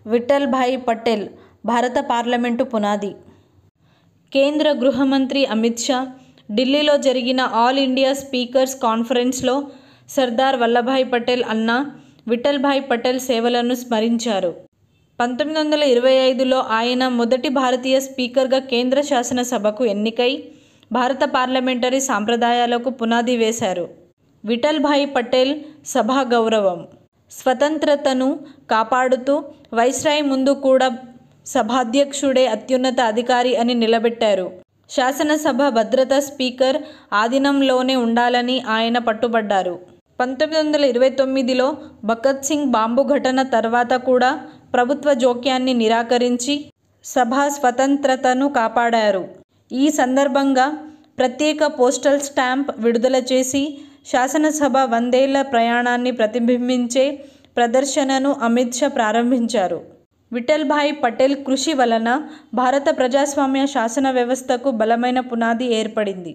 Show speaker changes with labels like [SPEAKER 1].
[SPEAKER 1] విఠల్భాయ్ పటేల్ భారత పార్లమెంటు పునాది. కేంద్ర గృహమంత్రి అమిత్ షా ఢిల్లీలో జరిగిన ఆల్ ఇండియా స్పీకర్స్ కాన్ఫరెన్స్లో సర్దార్ వల్లభాయ్ పటేల్ అన్న విఠల్భాయ్ పటేల్ సేవలను స్మరించారు. 1925లో ఆయన మొదటి భారతీయ స్పీకర్గా కేంద్ర శాసనసభకు ఎన్నికై భారత పార్లమెంటరీ సాంప్రదాయాలకు పునాది వేశారు. విఠల్భాయ్ పటేల్ సభా గౌరవం, స్వతంత్రతను కాపాడుతూ వైస్రాయ్ ముందు కూడా సభాధ్యక్షుడే అత్యున్నత అధికారి అని నిలబెట్టారు. శాసనసభ భద్రత స్పీకర్ ఆధీనంలోనే ఉండాలని ఆయన పట్టుబడ్డారు. 1929లో భగత్ సింగ్ బాంబు ఘటన తర్వాత కూడా ప్రభుత్వ జోక్యాన్ని నిరాకరించి సభా స్వతంత్రతను కాపాడారు. ఈ సందర్భంగా ప్రత్యేక పోస్టల్ స్టాంప్ విడుదల చేసి శాసనసభ 100 ఏళ్ల ప్రయాణాన్ని ప్రతిబింబించే ప్రదర్శనను అమిత్ షా ప్రారంభించారు. విఠల్భాయ్ పటేల్ కృషి వలన భారత ప్రజాస్వామ్య శాసన వ్యవస్థకు బలమైన పునాది ఏర్పడింది.